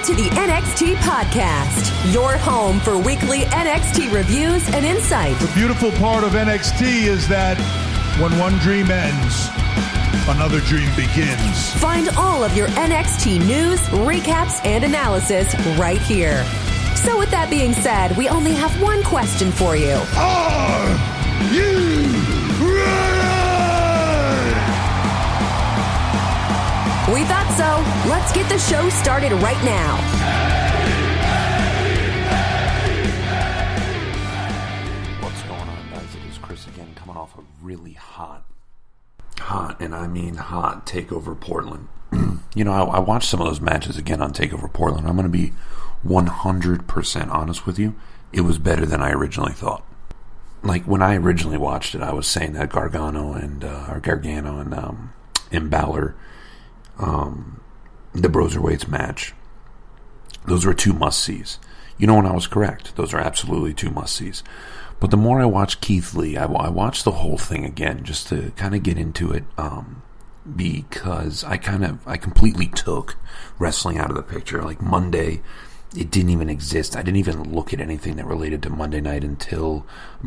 Welcome to the NXT Podcast, your home for weekly NXT reviews and insight. The beautiful part of NXT is that when one dream ends, another dream begins. Find all of your NXT news, recaps, and analysis right here. So with that being said, we only have one question for you. Are you ready? We thought so. Let's get the show started right now. What's going on, guys? It is Chris again, coming off a really hot, and I mean hot TakeOver Portland. You know, I watched some of those matches again on TakeOver Portland. I'm going to be 100% honest with you. It was better than I originally thought. Like, when I originally watched it, I was saying that Gargano and Balor, the Broserweights match, those were two must-sees. You know, and I was correct. Those are absolutely two must-sees. But the more I watched Keith Lee, I watched the whole thing again just to kind of get into it, because I completely took wrestling out of the picture. Like, Monday, it didn't even exist. I didn't even look at anything that related to Monday night until,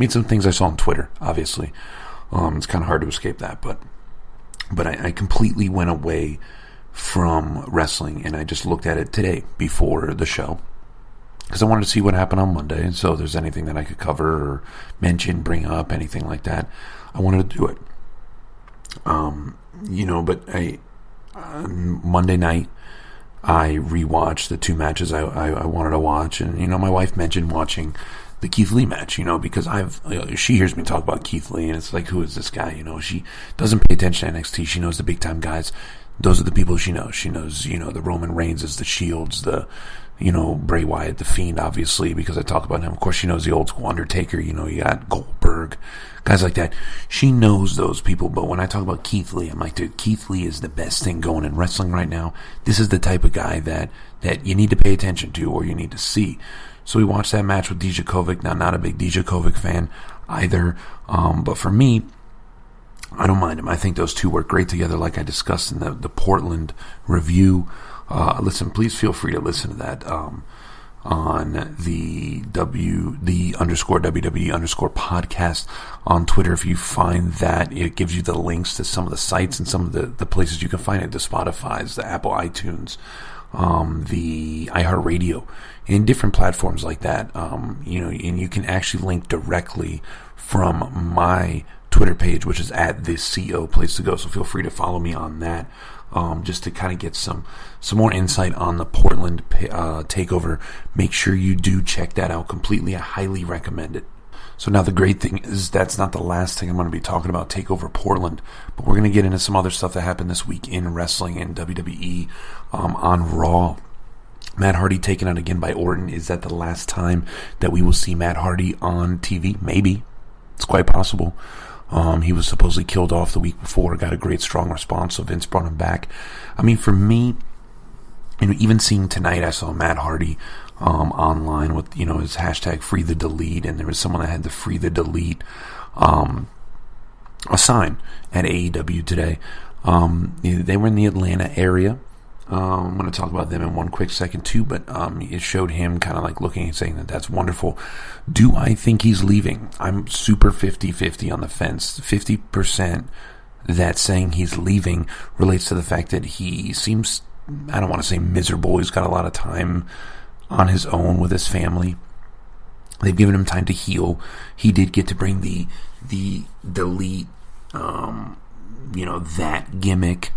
some things I saw on Twitter, obviously. It's kind of hard to escape that, but I completely went away from wrestling, and I just looked at it today before the show because I wanted to see what happened on Monday. And so if there's anything that I could cover or mention, bring up, anything like that, I wanted to do it. Monday night, I rewatched the two matches I wanted to watch, and my wife mentioned watching the Keith Lee match, because she hears me talk about Keith Lee, and it's like, who is this guy? She doesn't pay attention to NXT. She knows the big time guys. Those are the people she knows. She knows, the Roman Reigns, the Shields, the, Bray Wyatt, the Fiend, obviously, because I talk about him. Of course, she knows the old school Undertaker. You got Goldberg, guys like that. She knows those people. But when I talk about Keith Lee, I'm like, dude, Keith Lee is the best thing going in wrestling right now. This is the type of guy that you need to pay attention to or you need to see. So we watched that match with Dijakovic. Now, not a big Dijakovic fan either. But for me, I don't mind him. I think those two work great together, like I discussed in the Portland review. Listen, please feel free to listen to that on the _WWE podcast on Twitter. If you find that, it gives you the links to some of the sites and some of the places you can find it, the Spotify's, the Apple iTunes, the iHeartRadio, and different platforms like that. And you can actually link directly from my Twitter page, which is at this CO place to go. So feel free to follow me on that, just to kind of get some more insight on the Portland takeover. Make sure you do check that out completely. I highly recommend it. So now the great thing is that's not the last thing I'm going to be talking about TakeOver Portland, but we're going to get into some other stuff that happened this week in wrestling and WWE on Raw. Matt Hardy taken out again by Orton. Is that the last time that we will see Matt Hardy on TV? Maybe. It's quite possible. He was supposedly killed off the week before, got a great strong response, so Vince brought him back. For me, even seeing tonight, I saw Matt Hardy online with, his hashtag Free the Delete, and there was someone that had the Free the Delete a sign at AEW today. They were in the Atlanta area. I'm going to talk about them in one quick second too, but it showed him kind of like looking and saying that's wonderful. Do I think he's leaving? I'm super 50-50 on the fence. 50% that saying he's leaving relates to the fact that he seems, I don't want to say miserable. He's got a lot of time on his own with his family. They've given him time to heal. He did get to bring the delete, that gimmick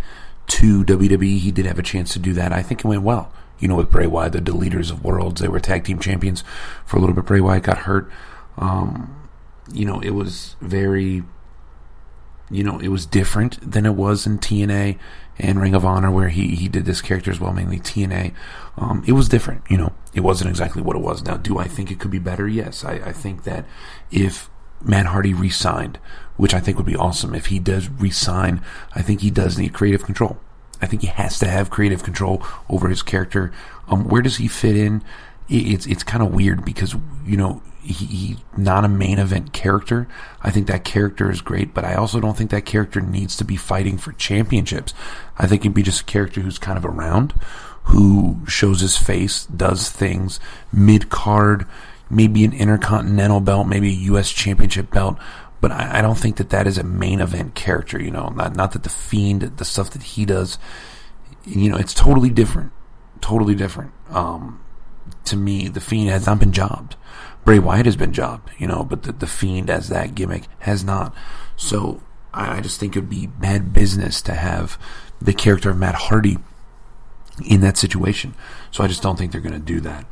to WWE. He did have a chance to do that. I think it went well. With Bray Wyatt, the Deleters of Worlds, they were tag team champions for a little bit. Bray Wyatt got hurt. It was very, it was different than it was in TNA and Ring of Honor, where he did this character as well, mainly TNA. It was different. It wasn't exactly what it was. Now, do I think it could be better? Yes. I think that if Matt Hardy re-signed, which I think would be awesome. If he does re-sign, I think he does need creative control. I think he has to have creative control over his character. Where does he fit in? It's kind of weird because, he's not a main event character. I think that character is great, but I also don't think that character needs to be fighting for championships. I think he'd be just a character who's kind of around, who shows his face, does things mid-card, maybe an Intercontinental belt, maybe a U.S. Championship belt, but I don't think that is a main event character, not that the Fiend, the stuff that he does, it's totally different. To me, the Fiend has not been jobbed. Bray Wyatt has been jobbed, but the Fiend as that gimmick has not. So I just think it would be bad business to have the character of Matt Hardy in that situation. So I just don't think they're going to do that.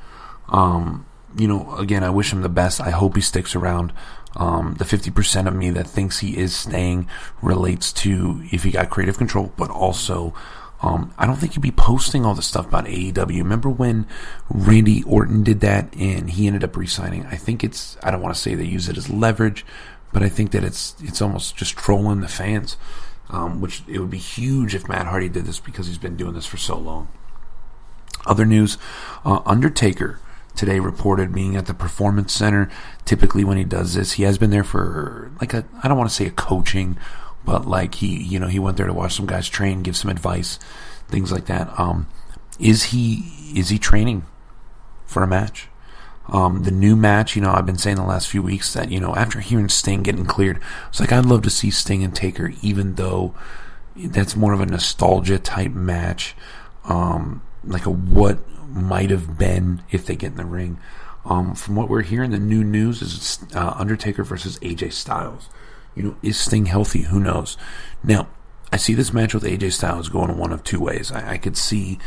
Again, I wish him the best. I hope he sticks around. The 50% of me that thinks he is staying relates to if he got creative control, but also I don't think he'd be posting all the stuff about AEW. Remember when Randy Orton did that and he ended up re-signing? I think I don't want to say they use it as leverage, but I think that it's almost just trolling the fans, which it would be huge if Matt Hardy did this because he's been doing this for so long. Other news, Undertaker today reported being at the Performance Center. Typically when he does this, he has been there for I don't want to say a coaching, but he went there to watch some guys train, give some advice, things like that. Is he training for a match? The new match, I've been saying the last few weeks that, after hearing Sting getting cleared, it's I'd love to see Sting and Taker, even though that's more of a nostalgia type match, like a what might have been if they get in the ring. From what we're hearing, the new news is Undertaker versus AJ Styles. Is Sting healthy? Who knows? Now, I see this match with AJ Styles going one of two ways. I could see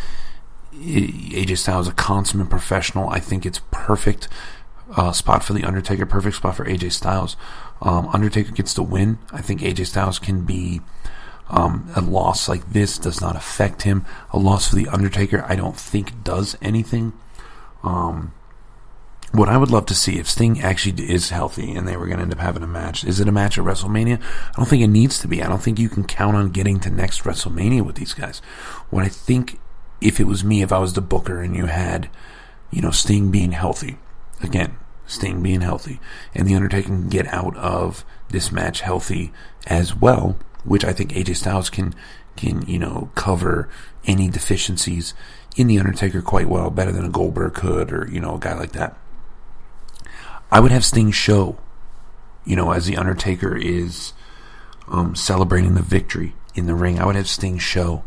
AJ Styles a consummate professional. I think it's perfect spot for the Undertaker, perfect spot for AJ Styles. Undertaker gets the win. I think AJ Styles can be a loss like this does not affect him. A loss for the Undertaker I don't think does anything. What I would love to see if Sting actually is healthy and they were going to end up having a match, is it a match at WrestleMania? I don't think it needs to be. I don't think you can count on getting to next WrestleMania with these guys. What I think, if it was me, if I was the booker and you had, Sting being healthy, again, Sting being healthy, and the Undertaker can get out of this match healthy as well, which I think AJ Styles can cover any deficiencies in the Undertaker quite well, better than a Goldberg could, or a guy like that. I would have Sting show, as the Undertaker is celebrating the victory in the ring. I would have Sting show,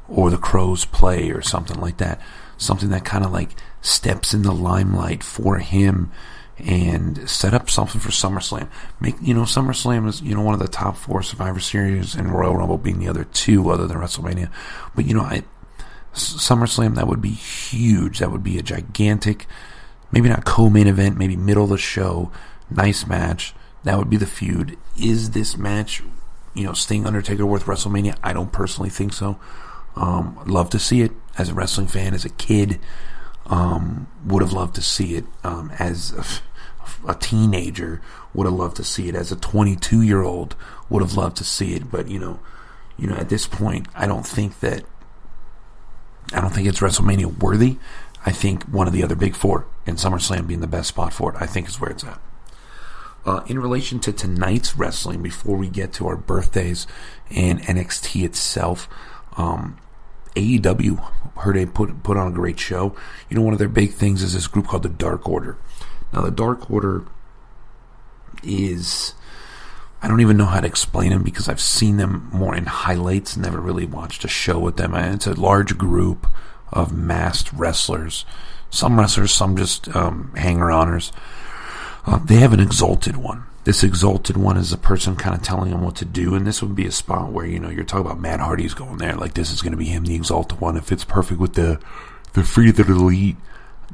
or the Crows play, or something like that. Something that kind of steps in the limelight for him and set up something for SummerSlam. SummerSlam is, one of the top 4 Survivor Series, and Royal Rumble being the other 2 other than WrestleMania. But, SummerSlam, that would be huge. That would be a gigantic, maybe not co-main event, maybe middle of the show, nice match. That would be the feud. Is this match, Sting Undertaker worth WrestleMania? I don't personally think so. Love to see it as a wrestling fan, as a kid. Would have loved to see it as a teenager. Would have loved to see it as a 22-year-old. Would have loved to see it, but at this point, I don't think it's WrestleMania worthy. I think one of the other big 4, and SummerSlam being the best spot for it, I think is where it's at. In relation to tonight's wrestling, before we get to our birthdays and NXT itself, AEW heard they put on a great show. One of their big things is this group called the Dark Order. Now, the Dark Order is, I don't even know how to explain them because I've seen them more in highlights, never really watched a show with them. And it's a large group of masked wrestlers. Some wrestlers, some just hanger-oners. They have an Exalted One. This Exalted One is a person kind of telling them what to do, and this would be a spot where, you're talking about Matt Hardy's going there, this is going to be him, the Exalted One. It fits perfect with the Free the Elite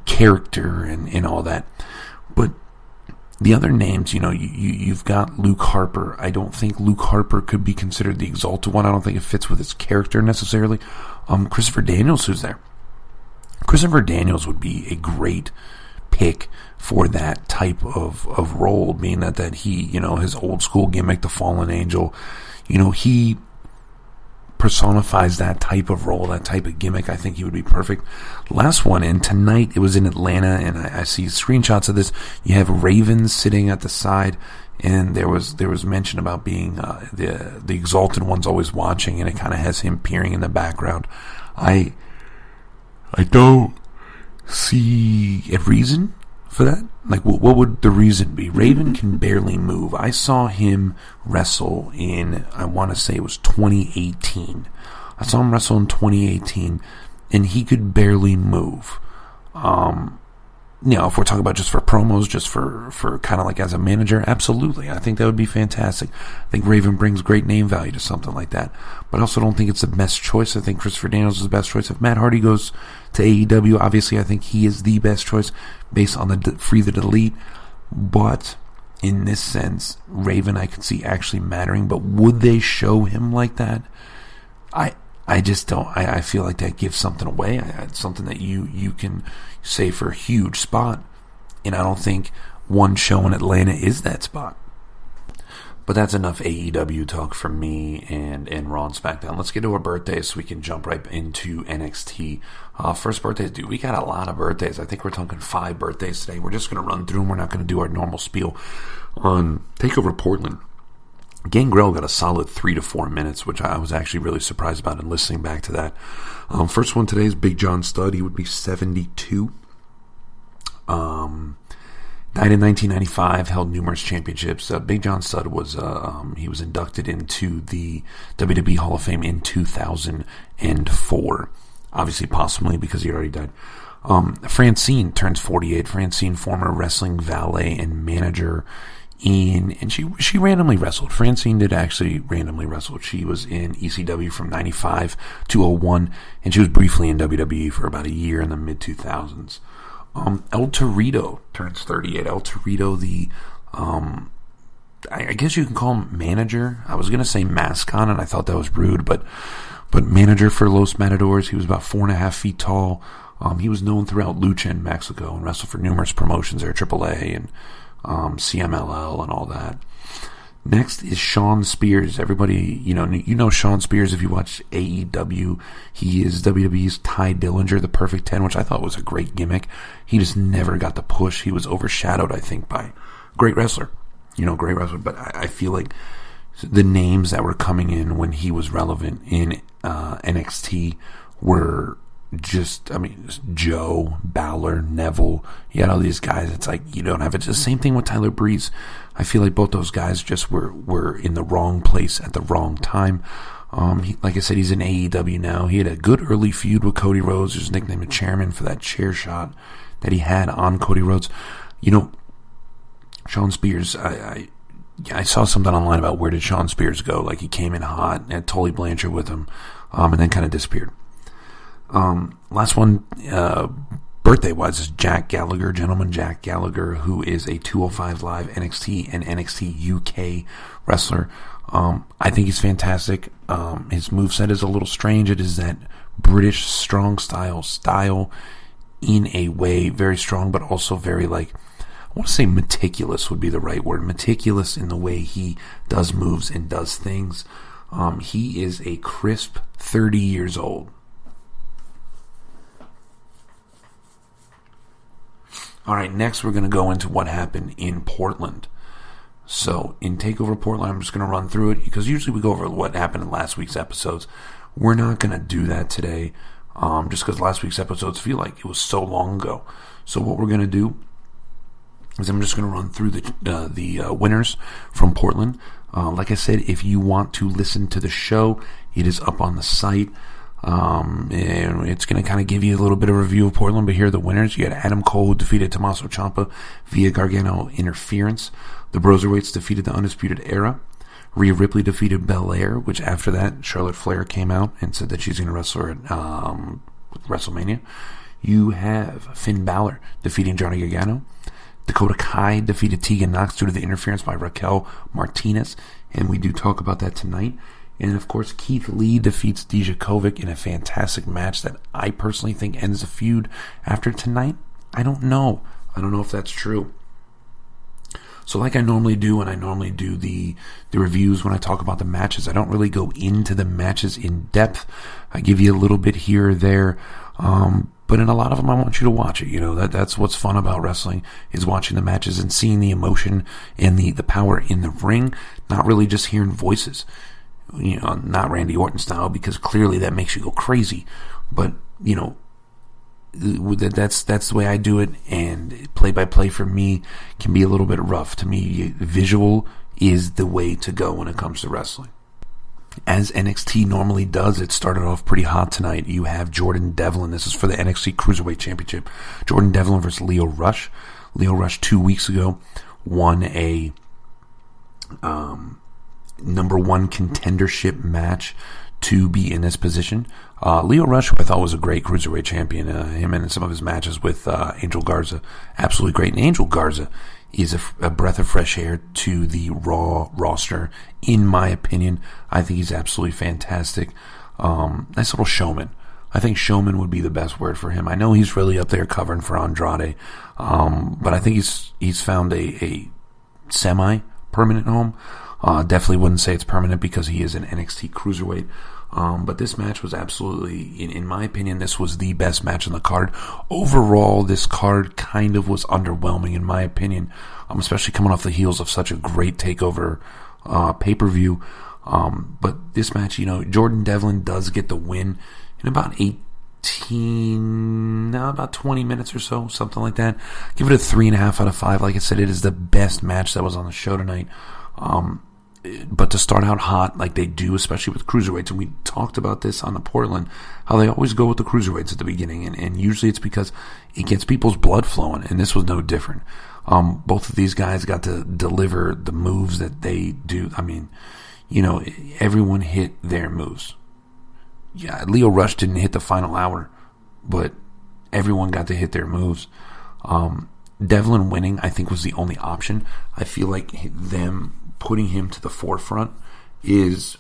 character and all that. But the other names, you've got Luke Harper. I don't think Luke Harper could be considered the Exalted One. I don't think it fits with his character necessarily. Christopher Daniels, who's there. Christopher Daniels would be a great pick for that type of role, being that he, his old school gimmick, the Fallen Angel, he personifies that type of role, that type of gimmick. I think he would be perfect. Last one, and tonight it was in Atlanta, and I see screenshots of this. You have Ravens sitting at the side, and there was mention about being the Exalted One's always watching, and it kind of has him peering in the background. I I don't see a reason for that. Like, what would the reason be? Raven can barely move. I saw him wrestle in, I want to say it was 2018. I saw him wrestle in 2018, and he could barely move. If we're talking about just for promos, just for kind of like as a manager, absolutely. I think that would be fantastic. I think Raven brings great name value to something like that. But I also don't think it's the best choice. I think Christopher Daniels is the best choice. If Matt Hardy goes to AEW, obviously I think he is the best choice based on the Free the Delete. But in this sense, Raven I could see actually mattering. But would they show him like that? I just don't. I feel like that gives something away. It's something that you can say for a huge spot. And I don't think one show in Atlanta is that spot. But that's enough AEW talk from me and Raw and SmackDown. Let's get to our birthdays so we can jump right into NXT. First birthdays, dude. We got a lot of birthdays. I think we're talking 5 birthdays today. We're just going to run through them. We're not going to do our normal spiel on TakeOver Portland. Gangrel got a solid 3 to 4 minutes, which I was actually really surprised about in listening back to that. First one today is Big John Studd. He would be 72. Died in 1995, held numerous championships. Big John Studd was he was inducted into the WWE Hall of Fame in 2004. Obviously, possibly because he already died. Francine turns 48. Francine, former wrestling valet and manager. And she randomly wrestled. Francine did actually randomly wrestle. She was in ECW from 95 to 01, and she was briefly in WWE for about a year in the mid-2000s. El Torito turns 38. El Torito, the I guess you can call him manager. I was going to say mascot, and I thought that was rude, but manager for Los Matadors. He was about 4.5 feet tall. He was known throughout Lucha in Mexico and wrestled for numerous promotions there, AAA and CMLL and all that. Next is Shawn Spears. Everybody, you know Shawn Spears if you watch AEW. He is WWE's Ty Dillinger, the Perfect 10, which I thought was a great gimmick. He just never got the push. He was overshadowed, I think, by great wrestler. Great wrestler. But I feel like the names that were coming in when he was relevant in NXT were just Joe, Balor, Neville. You had all these guys. It's like you don't have it. It's the same thing with Tyler Breeze. I feel like both those guys just were in the wrong place at the wrong time. Like I said, he's in AEW now. He had a good early feud with Cody Rhodes. He was nicknamed the chairman for that chair shot that he had on Cody Rhodes. Shawn Spears, I saw something online about where did Shawn Spears go. Like he came in hot and had Tully Blanchard with him, and then kind of disappeared. Last one, birthday-wise, is Jack Gallagher, gentleman Jack Gallagher, who is a 205 Live NXT and NXT UK wrestler. I think he's fantastic. His moveset is a little strange. It is that British strong style in a way, very strong, but also very I want to say meticulous would be the right word. Meticulous in the way he does moves and does things. He is a crisp 30 years old. All right, next we're going to go into what happened in Portland. So, in TakeOver Portland, I'm just going to run through it because usually we go over what happened in last week's episodes. We're not going to do that today just because last week's episodes feel like it was so long ago. So, what we're going to do is I'm just going to run through the winners from Portland. Like I said, if you want to listen to the show, it is up on the site. And it's going to kind of give you a little bit of a review of Portland, but here are the winners. You had Adam Cole, who defeated Tommaso Ciampa via Gargano interference. The Broserweights defeated the Undisputed Era. Rhea Ripley defeated Belair, which after that, Charlotte Flair came out and said that she's going to wrestle her at WrestleMania. You have Finn Balor defeating Johnny Gargano. Dakota Kai defeated Tegan Nox due to the interference by Raquel Martinez, and we do talk about that tonight. And, of course, Keith Lee defeats Dijakovic in a fantastic match that I personally think ends the feud after tonight. I don't know. I don't know if that's true. So like I normally do, and I normally do the reviews when I talk about the matches, I don't really go into the matches in depth. I give you a little bit here or there. But in a lot of them, I want you to watch it. That's what's fun about wrestling, is watching the matches and seeing the emotion and the power in the ring, not really just hearing voices. Not Randy Orton style, because clearly that makes you go crazy. But, that's the way I do it, and play-by-play for me can be a little bit rough. To me, visual is the way to go when it comes to wrestling. As NXT normally does, it started off pretty hot tonight. You have Jordan Devlin. This is for the NXT Cruiserweight Championship. Jordan Devlin versus Lio Rush. Lio Rush 2 weeks ago won a number one contendership match to be in this position. Lio Rush, who I thought was a great Cruiserweight champion, him and some of his matches with Angel Garza, absolutely great. And Angel Garza is a breath of fresh air to the Raw roster, in my opinion. I think he's absolutely fantastic. Nice little showman. I think showman would be the best word for him. I know he's really up there covering for Andrade, but I think he's found a semi-permanent home. Definitely wouldn't say it's permanent because he is an NXT Cruiserweight. But this match was absolutely, in my opinion, this was the best match on the card. Overall, this card kind of was underwhelming, in my opinion, especially coming off the heels of such a great TakeOver pay-per-view. But this match, Jordan Devlin does get the win in about 20 minutes or so, something like that. Give it a 3.5 out of 5. Like I said, it is the best match that was on the show tonight. But to start out hot like they do, especially with cruiserweights, and we talked about this on the Portland, how they always go with the cruiserweights at the beginning, and usually it's because it gets people's blood flowing, and this was no different. Both of these guys got to deliver the moves that they do. I mean, everyone hit their moves. Yeah, Lio Rush didn't hit the final hour, but everyone got to hit their moves. Devlin winning, I think, was the only option. I feel like them putting him to the forefront is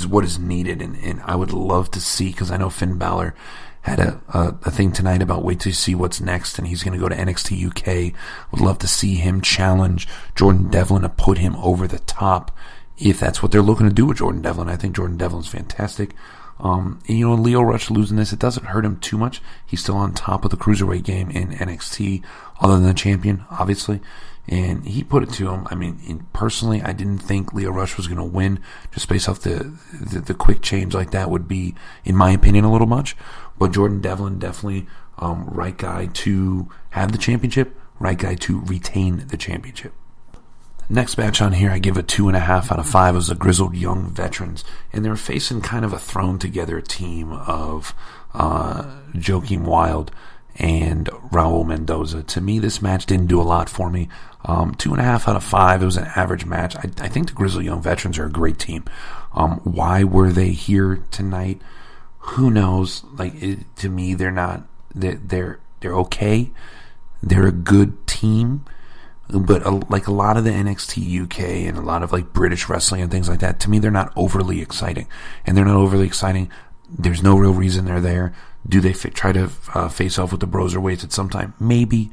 what is needed, and I would love to see, because I know Finn Balor had a thing tonight about wait to see what's next, and he's going to go to NXT UK. Would love to see him challenge Jordan Devlin to put him over the top, if that's what they're looking to do with Jordan Devlin. I think Jordan Devlin's fantastic. And Lio Rush losing this, it doesn't hurt him too much. He's still on top of the cruiserweight game in NXT, other than the champion, obviously. And he put it to him. I mean, personally, I didn't think Lio Rush was going to win, just based off the quick change like that would be, in my opinion, a little much. But Jordan Devlin, definitely right guy to have the championship, right guy to retain the championship. Next match on here, I give a 2.5 out of 5. It was the Grizzled Young Veterans, and they were facing kind of a thrown together team of Joaquin Wilde and Raul Mendoza. To me, this match didn't do a lot for me. 2.5 out of 5. It was an average match. I think the Grizzled Young Veterans are a great team. Why were they here tonight? Who knows? To me, they're not. They're okay. They're a good team. But like a lot of the NXT UK and a lot of like British wrestling and things like that, to me they're not overly exciting. And they're not overly exciting. There's no real reason they're there. Do they try to face off with the Broserweights at some time? Maybe.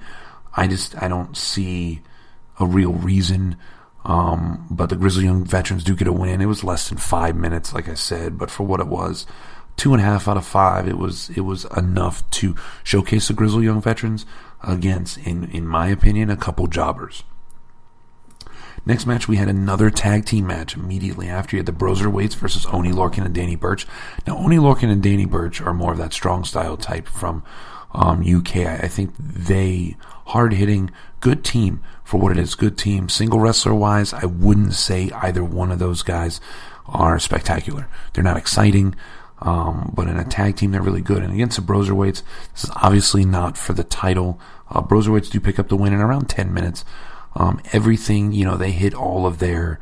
I don't see a real reason. But the Grizzly Young Veterans do get a win. It was less than 5 minutes, like I said, but for what it was, 2.5 out of 5, it was enough to showcase the Grizzly Young Veterans against, in my opinion, a couple jobbers. Next match, we had another tag team match immediately after. You had the Broserweights versus Oney Lorcan and Danny Burch. Now, Oney Lorcan and Danny Burch are more of that strong style type from UK. I think they hard-hitting, good team for what it is. Good team. Single wrestler-wise, I wouldn't say either one of those guys are spectacular. They're not exciting. But in a tag team, they're really good. And against the Broserweights, this is obviously not for the title. Broserweights do pick up the win in around 10 minutes. Everything, they hit all of their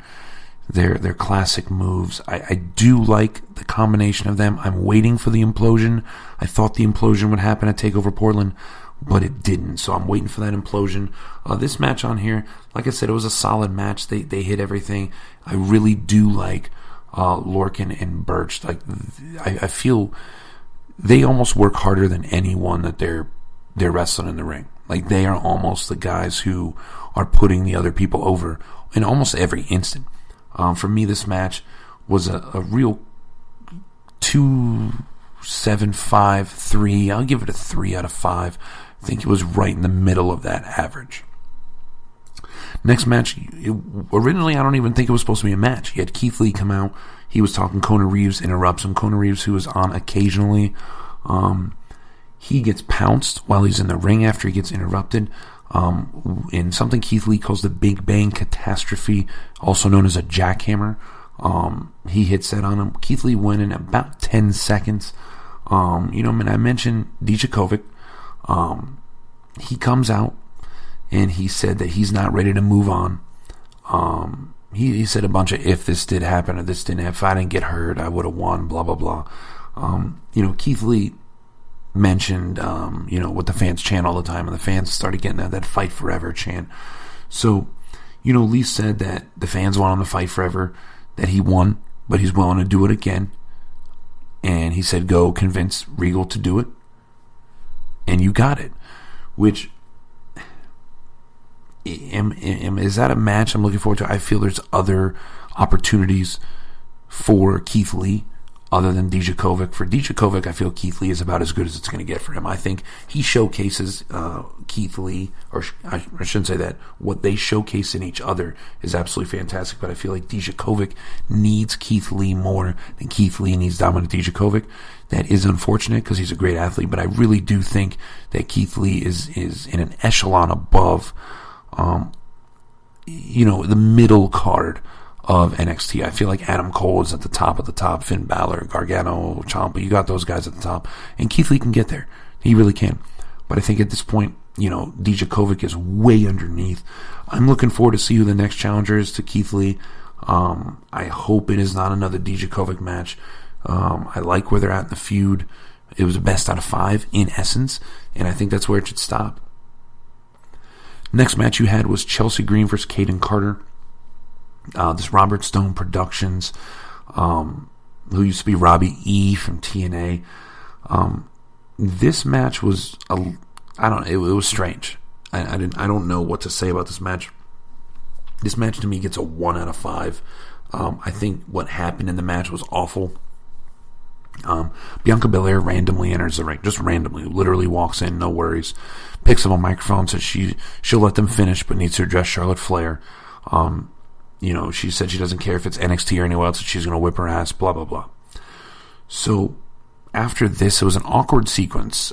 classic moves. I do like the combination of them. I'm waiting for the implosion. I thought the implosion would happen at TakeOver Portland, but it didn't. So I'm waiting for that implosion. This match on here, like I said, it was a solid match. They hit everything. I really do like Lorcan and Burch. I feel they almost work harder than anyone that they're wrestling in the ring. Like, they are almost the guys who are putting the other people over in almost every instant. For me, this match was a real 2.75, 3. I'll give it a 3 out of 5. I think it was right in the middle of that average. Next match, originally I don't even think it was supposed to be a match. You had Keith Lee come out. He was talking. Kona Reeves interrupts him. Kona Reeves, who was on occasionally, He gets pounced while he's in the ring after he gets interrupted in something Keith Lee calls the Big Bang Catastrophe, also known as a jackhammer. He hits that on him. Keith Lee won in about 10 seconds. I mentioned Dijakovic. He comes out and he said that he's not ready to move on. He said a bunch of, if this did happen or this didn't happen, if I didn't get hurt, I would have won, blah, blah, blah. Keith Lee mentioned, what the fans chant all the time, and the fans started getting that fight forever chant. So, Lee said that the fans want him to fight forever, that he won, but he's willing to do it again. And he said, go convince Regal to do it. And you got it. Which, is that a match I'm looking forward to? I feel there's other opportunities for Keith Lee other than Dijakovic. For Dijakovic, I feel Keith Lee is about as good as it's going to get for him. I think he showcases Keith Lee, or I shouldn't say that. What they showcase in each other is absolutely fantastic, but I feel like Dijakovic needs Keith Lee more than Keith Lee needs Dominic Dijakovic. That is unfortunate because he's a great athlete, but I really do think that Keith Lee is in an echelon above the middle card of NXT. I feel like Adam Cole is at the top of the top, Finn Balor, Gargano, Ciampa, you got those guys at the top, and Keith Lee can get there. He really can. But I think at this point, Dijakovic is way underneath. I'm looking forward to see who the next challenger is to Keith Lee. I hope it is not another Dijakovic match. I like where they're at in the feud. It was a best out of 5 in essence, and I think that's where it should stop. Next match you had was Chelsea Green versus Kaden Carter. This Robert Stone Productions, who used to be Robbie E from TNA. This match was it was strange. I don't know what to say about this match. This match to me gets a 1 out of 5. I think what happened in the match was awful. Bianca Belair randomly enters the ring, just randomly, literally walks in, no worries, picks up a microphone, says she'll let them finish, but needs to address Charlotte Flair. She said she doesn't care if it's NXT or anywhere else, that she's going to whip her ass, blah, blah, blah. So, after this, it was an awkward sequence.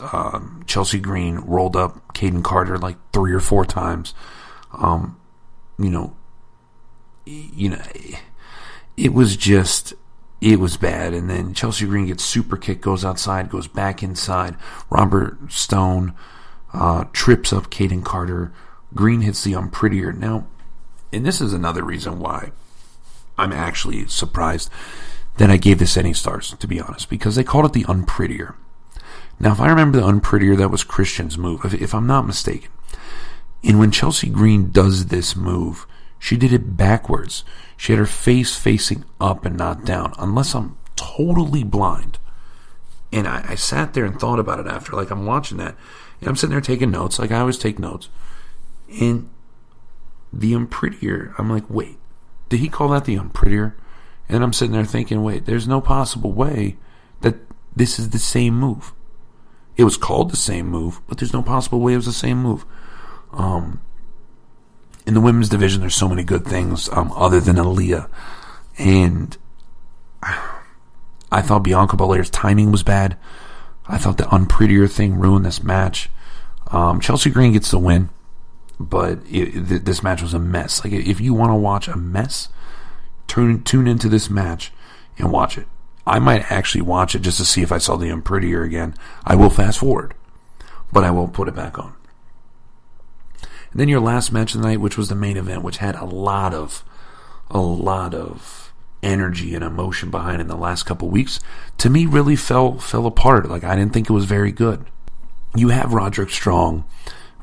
Chelsea Green rolled up Kaden Carter like 3 or 4 times. It was bad. And then Chelsea Green gets super kicked, goes outside, goes back inside. Robert Stone trips up Kaden Carter. Green hits the Unprettier. Now, and this is another reason why I'm actually surprised that I gave this any stars, to be honest, because they called it the Unprettier. Now, if I remember the Unprettier, that was Christian's move, if I'm not mistaken. And when Chelsea Green does this move, she did it backwards. She had her face facing up and not down, unless I'm totally blind. And I sat there and thought about it after, like I'm watching that, and I'm sitting there taking notes, like I always take notes. And the Unprettier, I'm like, wait, did he call that the Unprettier? And I'm sitting there thinking, wait, there's no possible way that this is the same move. It was called the same move, but there's no possible way it was the same move. In the women's division, there's so many good things other than Aaliyah. And I thought Bianca Belair's timing was bad. I thought the Unprettier thing ruined this match. Chelsea Green gets the win, but this match was a mess. Like, if you want to watch a mess, tune into this match and watch it. I might actually watch it just to see if I saw the Unprettier again. I will fast forward, but I won't put it back on. And then your last match of the night, which was the main event, which had a lot of energy and emotion behind it in the last couple weeks, to me really fell apart. Like, I didn't think it was very good. You have Roderick Strong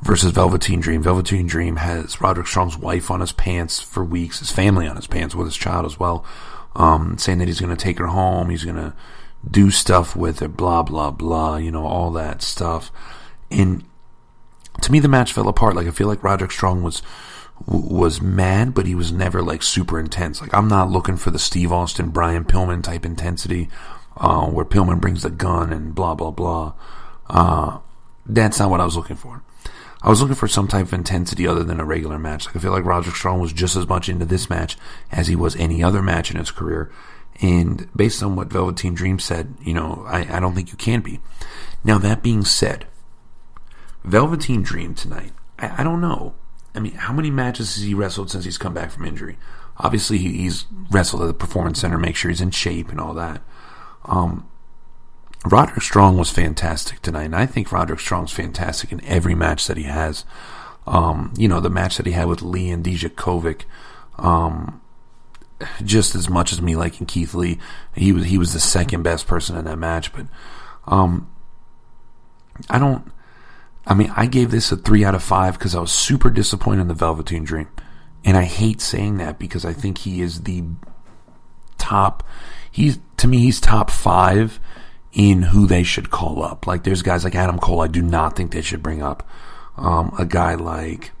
versus Velveteen Dream. Velveteen Dream has Roderick Strong's wife on his pants for weeks, his family on his pants with his child as well, saying that he's going to take her home, he's going to do stuff with her, blah, blah, blah, all that stuff. And to me, the match fell apart. Like, I feel like Roderick Strong was mad, but he was never like super intense. Like, I'm not looking for the Steve Austin, Brian Pillman type intensity, where Pillman brings the gun and blah, blah, blah. That's not what I was looking for. I was looking for some type of intensity other than a regular match. Like, I feel like Roderick Strong was just as much into this match as he was any other match in his career. And based on what Velveteen Dream said, I don't think you can be. Now, that being said, Velveteen Dream tonight, I don't know. I mean, how many matches has he wrestled since he's come back from injury? Obviously, he's wrestled at the Performance Center, make sure he's in shape and all that. Roderick Strong was fantastic tonight, and I think Roderick Strong's fantastic in every match that he has. The match that he had with Lee and Dijakovic, just as much as me liking Keith Lee, he was the second best person in that match. But I gave this a 3 out of 5 because I was super disappointed in the Velveteen Dream. And I hate saying that because I think he is the top, he's top 5 in who they should call up. Like, there's guys like Adam Cole I do not think they should bring up. A guy like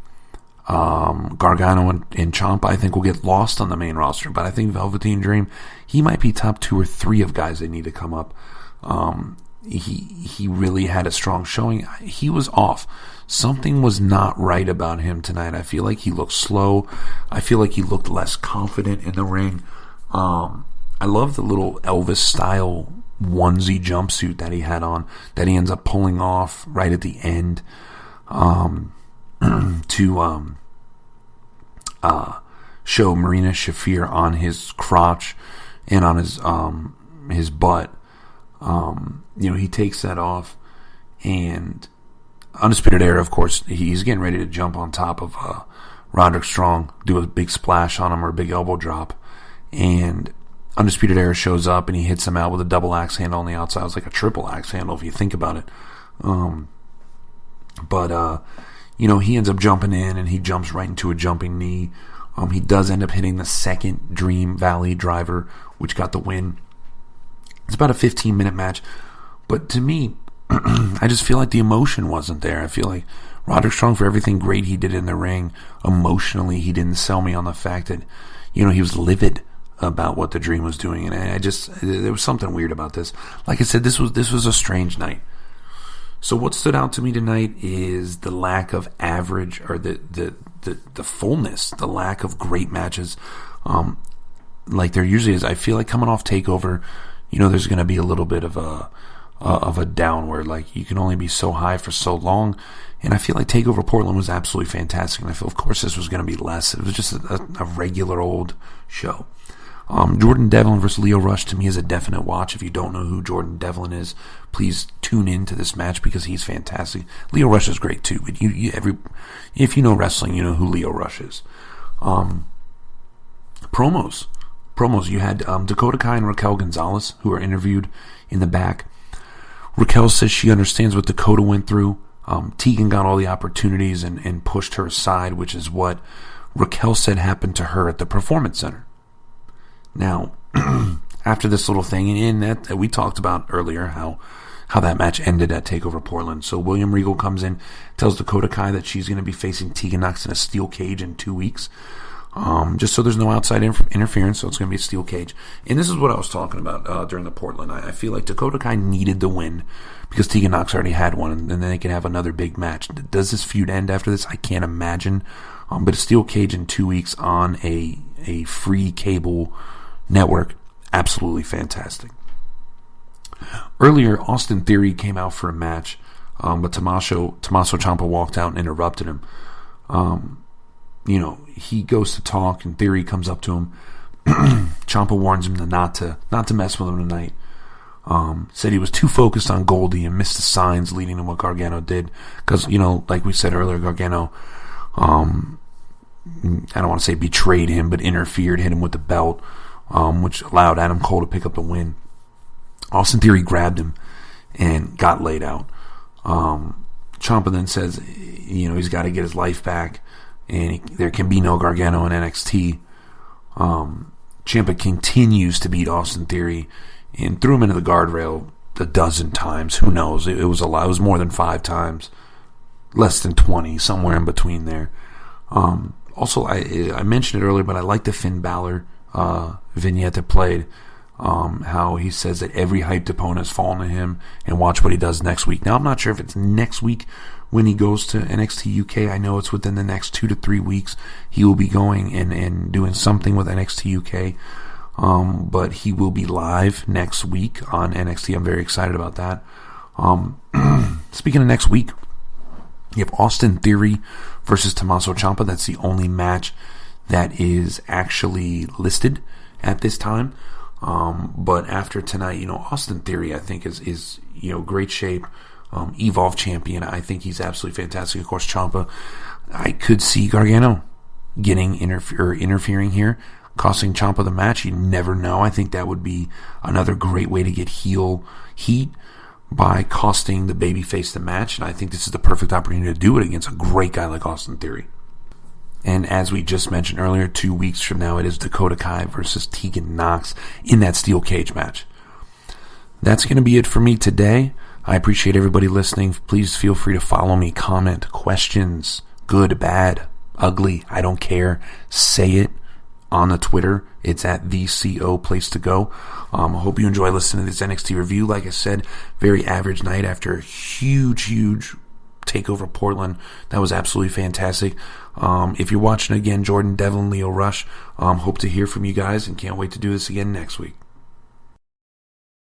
Gargano and Ciampa I think will get lost on the main roster. But I think Velveteen Dream, he might be top 2 or 3 of guys they need to come up. He really had a strong showing. He was off. Something was not right about him tonight. I feel like he looked slow. I feel like he looked less confident in the ring. I love the little Elvis-style onesie jumpsuit that he had on that he ends up pulling off right at the end to show Marina Shafir on his crotch and on his butt. He takes that off, and Undisputed Era, of course, he's getting ready to jump on top of Roderick Strong, do a big splash on him or a big elbow drop, and Undisputed Era shows up and he hits him out with a double axe handle on the outside. It was like a triple axe handle if you think about it. He ends up jumping in and he jumps right into a jumping knee. He does end up hitting the second Dream Valley driver, which got the win. It's about a 15-minute match, but to me, I just feel like the emotion wasn't there. I feel like Roderick Strong, for everything great he did in the ring, emotionally he didn't sell me on the fact that, he was livid about what the Dream was doing, and there was something weird about this. Like I said, this was a strange night. So what stood out to me tonight is the lack of average, or the fullness, the lack of great matches, like there usually is. I feel like coming off TakeOver, there's going to be a little bit of a downward. Like, you can only be so high for so long. And I feel like TakeOver Portland was absolutely fantastic. And I feel, of course, this was going to be less. It was just a regular old show. Jordan Devlin versus Lio Rush, to me, is a definite watch. If you don't know who Jordan Devlin is, please tune in to this match because he's fantastic. Lio Rush is great too, but if you know wrestling, you know who Lio Rush is. Promos. You had Dakota Kai and Raquel Gonzalez, who are interviewed in the back. Raquel says she understands what Dakota went through. Tegan got all the opportunities and pushed her aside, which is what Raquel said happened to her at the Performance Center. Now, after this little thing, and that we talked about earlier, how that match ended at TakeOver Portland. So William Regal comes in, tells Dakota Kai that she's going to be facing Tegan Nox in a steel cage in 2 weeks. Just so there's no outside interference, so it's going to be a steel cage. And this is what I was talking about during the Portland. I feel like Dakota Kai needed the win because Tegan Nox already had one, and then they can have another big match. Does this feud end after this? I can't imagine. But a steel cage in 2 weeks on a free cable network, absolutely fantastic. Earlier, Austin Theory came out for a match, but Tommaso Ciampa walked out and interrupted him. He goes to talk, and Theory comes up to him. Ciampa warns him not to mess with him tonight. Said he was too focused on Goldie and missed the signs leading to what Gargano did. Because, like we said earlier, Gargano, I don't want to say betrayed him, but interfered, hit him with the belt, which allowed Adam Cole to pick up the win. Austin Theory grabbed him and got laid out. Ciampa then says, he's got to get his life back, and there can be no Gargano in NXT. Ciampa continues to beat Austin Theory and threw him into the guardrail a dozen times. Who knows? It was a lot. It was more than 5 times, less than 20, somewhere in between there. Also, I mentioned it earlier, but I like the Finn Balor vignette that played. How he says that every hyped opponent has fallen to him, and watch what he does next week. Now, I'm not sure if it's next week when he goes to NXT UK. I know it's within the next 2 to 3 weeks. He will be going and doing something with NXT UK. But he will be live next week on NXT. I'm very excited about that. Speaking of next week, you have Austin Theory versus Tommaso Ciampa. That's the only match that is actually listed at this time. But after tonight, Austin Theory, I think is great shape. Evolve champion. I think he's absolutely fantastic. Of course, Ciampa, I could see Gargano getting interfering here, costing Ciampa the match. You never know. I think that would be another great way to get heel heat by costing the babyface the match. And I think this is the perfect opportunity to do it against a great guy like Austin Theory. And as we just mentioned earlier, 2 weeks from now, it is Dakota Kai versus Tegan Nox in that steel cage match. That's going to be it for me today. I appreciate everybody listening. Please feel free to follow me, comment, questions, good, bad, ugly, I don't care. Say it on the Twitter. It's at the CO place to go. I hope you enjoy listening to this NXT review. Like I said, very average night after a huge takeover Portland. That was absolutely fantastic. If you're watching again, Jordan, Devlin, Leo Rush, hope to hear from you guys and can't wait to do this again next week.